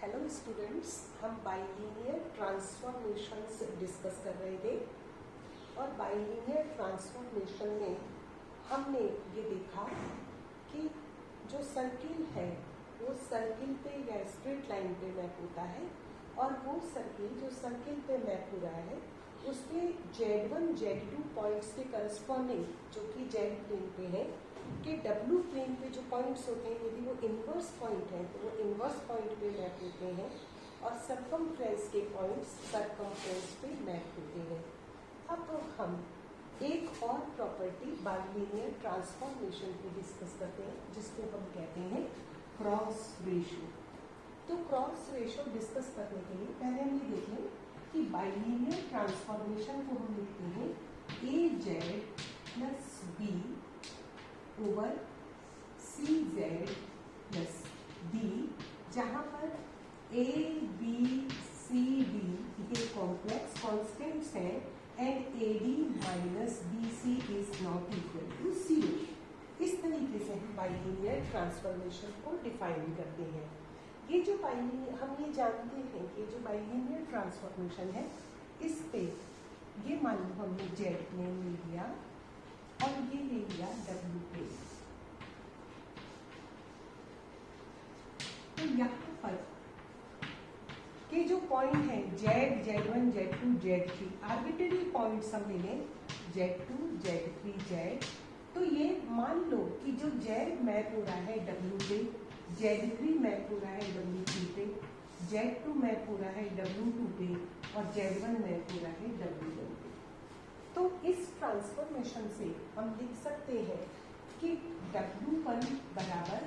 Hello students, हम bilinear transformations discuss कर रहे थे और बाइलिनियर ट्रांसफॉर्मेशन में हमने ये देखा कि जो सर्किल है वो सर्किल पे या स्ट्रेट लाइन पे मैप होता है और वो सर्किल जो सर्किल पे मैप हो रहा है उसके Z1 Z2 पॉइंट्स के करस्पॉन्डिंग जो कि Z प्लेन पे है कि W प्लेन पे जो पॉइंट्स होते हैं यदि वो इन्वर्स पॉइंट है तो वो इन्वर्स पॉइंट पे मैप होते हैं और सरकमफ्रेंस के पॉइंट्स सरकमफ्रेंस पे मैप होते हैं। अब हम एक और प्रॉपर्टी बाइलिनियर ट्रांसफॉर्मेशन को डिस्कस करते हैं जिसको हम कहते हैं क्रॉस रेशियो। तो क्रॉस रेशियो डिस्कस करने के लिए पहले हम ये देखें कि बाइलिनियर ट्रांसफॉर्मेशन को हम लिखते हैं AZ plus B over CZ plus D, जहाँ पर A B C D ये कॉम्प्लेक्स कॉन्स्टेंट्स हैं and AD minus BC is not equal to 0। इस तरीके से हम बाइलिनियर ट्रांसफॉर्मेशन को डिफाइन करते हैं। ये जो बाइलिनियर हम ये जानते हैं कि जो बाइलिनियर ट्रांसफॉर्मेशन है इस पे ये मान लो हमने Z प्लेन ले लिया और ये ले लिया W प्लेन। तो यहाँ पर के जो पॉइंट है Z, Z1, Z2, Z3 arbitrary points हम ले लें Z2, Z3, Z। तो ये मान लो कि जो Z मैप हो रहा है W पे, Z3 मैप हो रहा है W3 पे, Z2 मैप हो रहा है W2 पे और Z1 मैप हो रहा है W1 पे। तो इस ट्रांसफॉर्मेशन से हम लिख सकते हैं कि W1 बराबर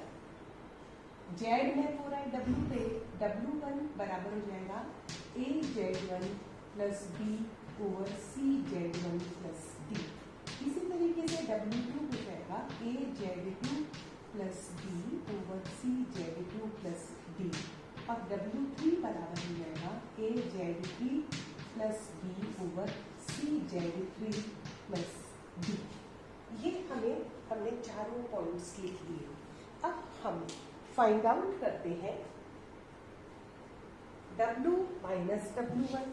Z मैप हो रहा है W पे, W1 बराबर हो जाएगा AZ1 plus B over CZ1 plus D। इसी तरीके से W2 हो जाएगा AZ2 plus B over CZ2 plus D और W3 बराबर हो जाएगा AZ3 plus B over CZ3 plus D। ये हमने चारों पॉइंट्स लिख लिए। अब हम फाइंड आउट करते हैं W minus W1,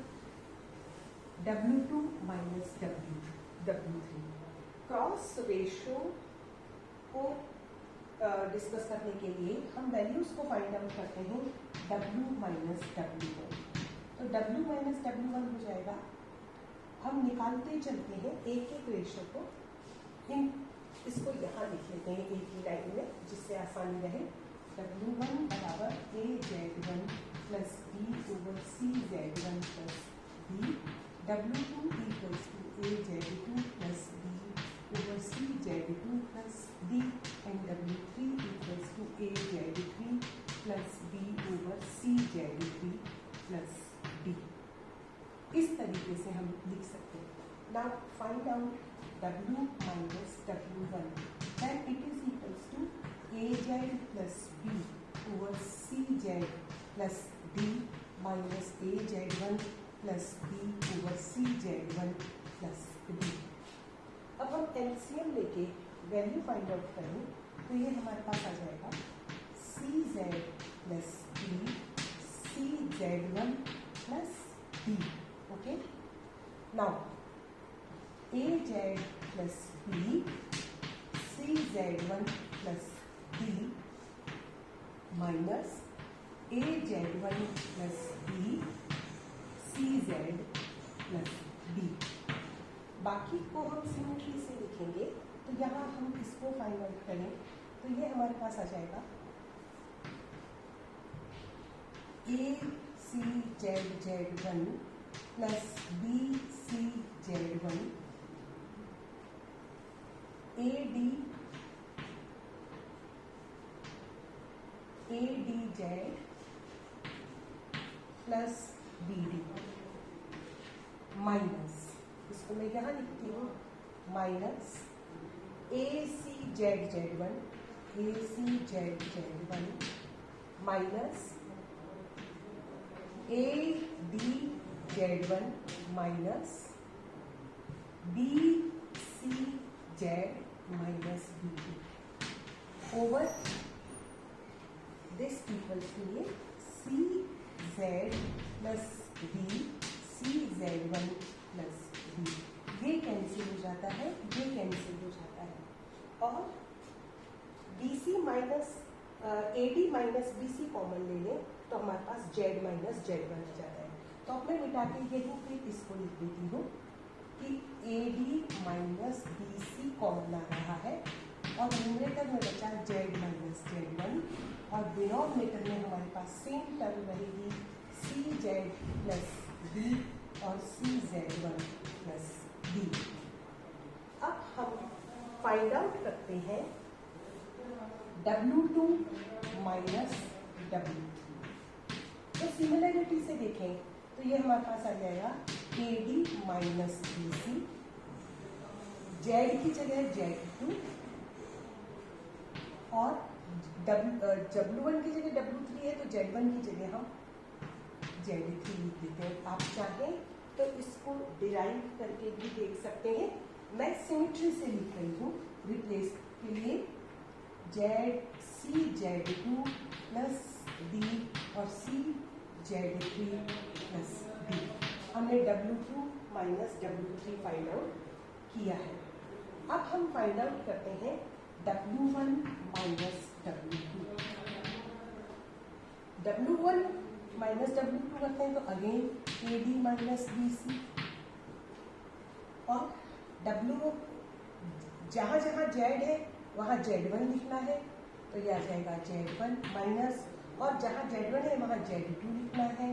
W2 minus W3। Cross ratio को डिस्कस करने के लिए हम वैल्यूज को फाइंड आउट करते हैं W माइनस W1। तो W माइनस W1 हो जाएगा, हम निकालते चलते हैं एक एक रेशियो को। इसको यहाँ लिख लेते हैं एक ही लाइन में जिससे आसानी रहे। W1 बराबर AZ1 plus B over CZ1 plus B, W2 equals to AZ2 plus B over CZ2 plus D and W3 equals to AZ3 plus B over CZ3 plus D। इस तरीके से हम लिख सकते हैं। Now find out W minus W1, then it is equals to AZ plus B over CZ plus D minus AZ1 plus B over CZ1 plus D। अब हम LCM लेके वैल्यू फाइंड आउट करें तो ये हमारे पास आ जाएगा CZ plus B CZ1 plus D। Okay, now AZ plus B CZ1 plus D minus AZ1 plus B CZ plus D। बाकी को हम सिमेट्री से लिखेंगे। तो यहाँ हम इसको फाइंड आउट करें तो ये हमारे पास आ जाएगा ACZZ1 plus BCZ1 ADZ plus BD minus, इसको मैं यहाँ लिखती हूँ, minus ACZZ1 minus ADZ1 minus BCZ minus BD over this equals to ये C Z plus D C Z one plus D, ये कैंसिल हो जाता है, ये कैंसिल हो जाता है, और B C minus A D minus B C common ले लें तो हमारे पास जेड माइनस जेड वन आ जाता है। तो अब मैं मिटा के यहीं पे इसको लिख देती हूँ कि A D minus B C common आ रहा है और न्यूमरेटर में बचा जेड माइनस जेड वन, और डिनोमिनेटर में हमारे पास सेम टर्म रहेगी सी जेड प्लस डी और सी जेड वन प्लस डी। अब हम फाइंड आउट करते हैं W2 माइनस W3। तो सिमिलरिटी से देखें तो ये हमारे पास आ जाएगा AD माइनस BC, जेड की जगह Z2 और W1 की जगह W3 है तो Z1 की जगह हम Z3 लिख देते हैं। आप चाहें तो इसको डिराइव करके भी देख सकते हैं, मैं सिमेट्री से लिख रही हूँ रिप्लेस के लिए। सी Z2 प्लस D और सी Z3 प्लस D, हमने W2 minus W3 find out किया है। अब हम फाइंड आउट करते हैं W1 minus W2। W1 minus W2 करते हैं तो अगेन AD माइनस BC, और W जहाँ जहाँ Z है वहाँ Z1 लिखना है तो यह आ जाएगा Z1 माइनस, और जहाँ Z1 है वहाँ Z2 लिखना है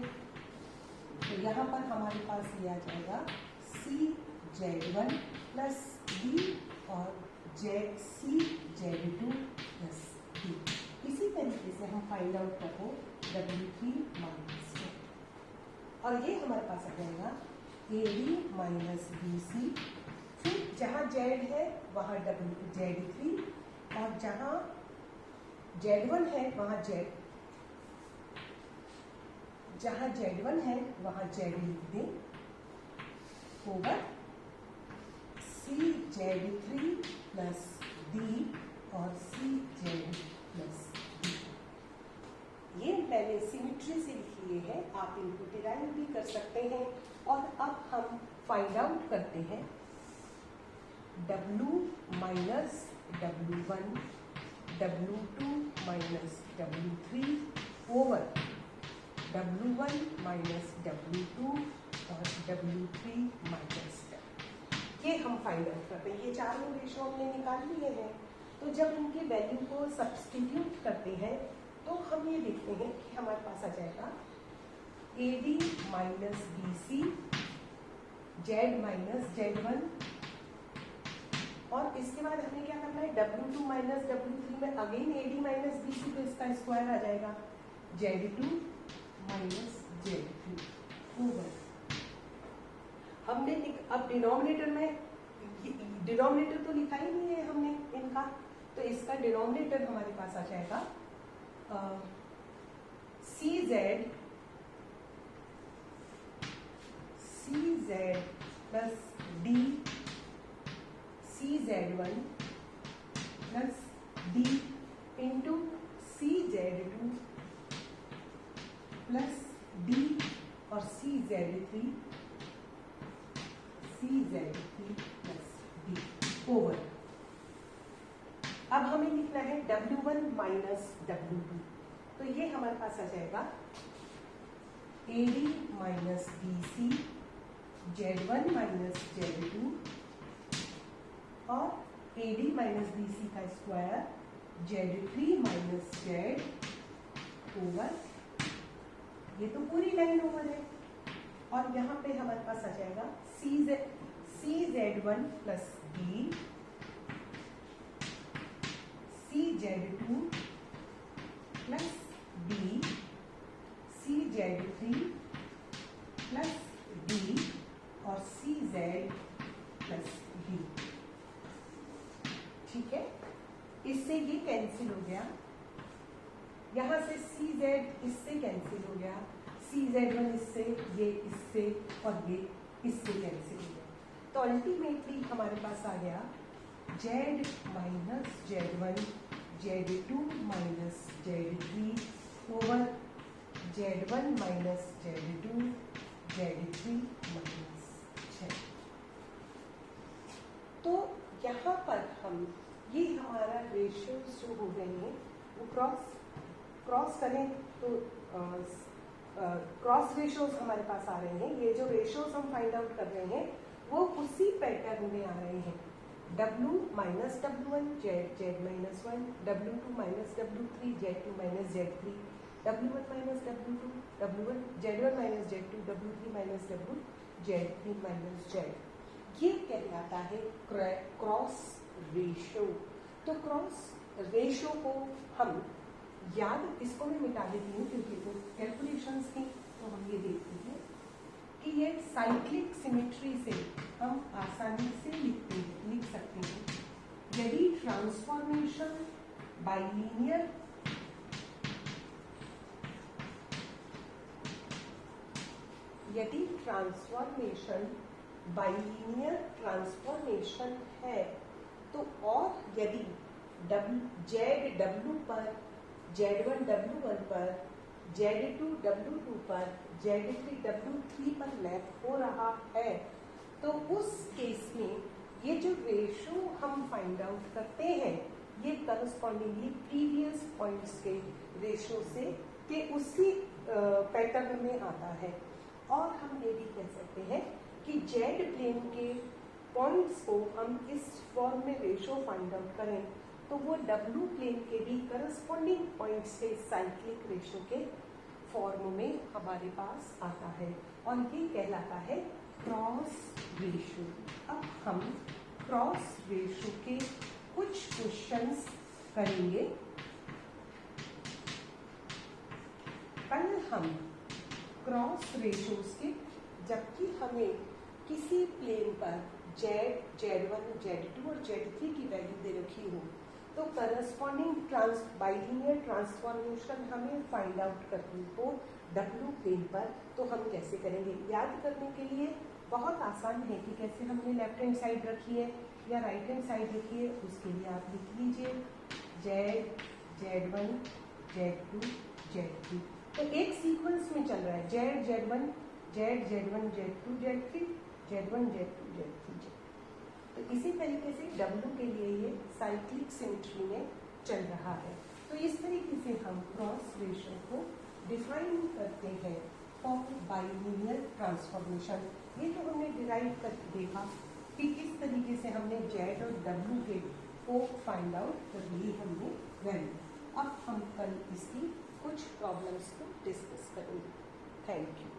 तो यहाँ पर हमारे पास ये आ जाएगा सी Z1 प्लस D और सी Z2 प्लस D। इसी तरीके से हम फाइंड आउट करें W3 माइनस, और ये हमारे पास आ जाएगा AD माइनस BC, फिर जहाँ Z है वहाँ Z3 और जहाँ Z1 है वहाँ जहाँ Z1 है वहाँ Z लिख दें ओवर सी Z3 प्लस D और सी Z प्लस D। ये मैंने सिमेट्री से लिख लिए हैं, आप इनको डिराइव भी कर सकते हैं। और अब हम फाइंड आउट करते हैं W minus W1, W2 minus W3 over W1 minus W2 और W3 माइनस W। ये हम फाइंड आउट करते हैं, ये चारों रेशो हमने निकाल लिए हैं। तो जब इनके वैल्यू को सब्स्टिट्यूट करते हैं तो हम ये देखते हैं कि हमारे पास आ जाएगा AD minus BC, Z minus Z1, और इसके बाद हमें क्या करना है W2 माइनस W3 में अगेन AD माइनस BC, तो इसका स्क्वायर आ जाएगा Z2 माइनस Z3 ओवर। हमने अब डिनोमिनेटर तो लिखा ही नहीं है हमने इनका, तो इसका डिनोमिनेटर हमारे पास आ जाएगा CZ plus D CZ1 plus D into CZ2 plus D और CZ3 प्लस D ओवर। अब हमें लिखना है W1 माइनस W2, तो ये हमारे पास आ जाएगा AD minus BC, Z1 minus Z2 और AD माइनस BC का square Z3 minus Z over, ये तो पूरी लाइन ओवर है। और यहाँ पे हमारे पास आ जाएगा CZ1 plus D, CZ2 plus D, CZ3 plus D और CZ प्लस D। ठीक है, इससे ये कैंसिल हो गया, यहाँ से CZ इससे कैंसिल हो गया, CZ1 इससे, ये इससे और ये इससे कैंसिल हो गया। तो अल्टीमेटली हमारे पास आ गया Z minus Z1, Z2 minus Z3 over Z1 minus Z2 Z3 minus Z। तो यहाँ पर हम ये हमारा रेशियोज जो हो रहे हैं वो क्रॉस करें तो क्रॉस रेशियोज हमारे पास आ रहे हैं। ये जो रेशियोज हम फाइंड आउट कर रहे हैं वो उसी पैटर्न में आ रहे हैं। W minus W1 Z minus 1, W2 minus W3 Z2 minus Z3, W1 minus W2 W1 Z1 minus Z2 W3 minus W Z3 minus Z। ये कहलाता है क्रॉस रेशियो। तो क्रॉस रेशियो को हम याद, इसको मैं मिटा देती हूँ क्योंकि वो कैलकुलेशंस थी। तो हम ये देखते हैं कि ये साइक्लिक सिमेट्री से हम आसानी से लिख सकते हैं। यदि ट्रांसफॉर्मेशन बाइलिनियर ट्रांसफॉर्मेशन है तो, और यदि ZW पर Z1 W1 पर Z2 W2 पर Z3 W3 पर लैप हो रहा है तो उस केस में ये जो रेशो हम फाइंड आउट करते हैं ये करस्पॉन्डिंगली प्रीवियस पॉइंट्स के रेशो से के उसी पैटर्न में आता है। और हम ये भी कह सकते हैं कि जेड प्लेन के पॉइंट्स को हम इस फॉर्म में रेशो फाइंड आउट करें तो वो डब्ल्यू प्लेन के भी करस्पॉन्डिंग पॉइंट्स से साइक्लिक रेशो के फॉर्म में हमारे पास आता है और ये कहलाता है क्रॉस रेशो। अब हम क्रॉस रेशो के कुछ क्वेश्चंस करेंगे। कल हम क्रॉस रेशोज के, जबकि हमें किसी प्लेन पर Z1 Z2 और Z3 की वैल्यू दे रखी हो तो करस्पॉन्डिंग बाइलिनियर ट्रांसफॉर्मेशन हमें फाइंड आउट करनी हो W प्लेन पर, तो हम कैसे करेंगे? याद करने के लिए बहुत आसान है कि कैसे हमने लेफ्ट हैंड साइड रखी है या राइट हैंड साइड रखी है। उसके लिए आप लिख लीजिए Z1 Z2 Z3। तो एक सीक्वेंस में चल रहा है Z1 Z1 Z2 Z3 Z1 Z2 Z3। तो इसी तरीके से W के लिए ये साइक्लिक सिमेट्री में चल रहा है। तो इस तरीके से हम क्रॉस रेशो को डिफाइन करते हैं फॉर बाइलिनियर ट्रांसफॉर्मेशन। ये तो हमने डिराइव करके देखा कि किस तरीके से हमने Z और W के को फाइंड आउट कर ली हमने वैल्यू। अब हम कल इसकी कुछ प्रॉब्लम्स को डिस्कस करेंगे। Thank you.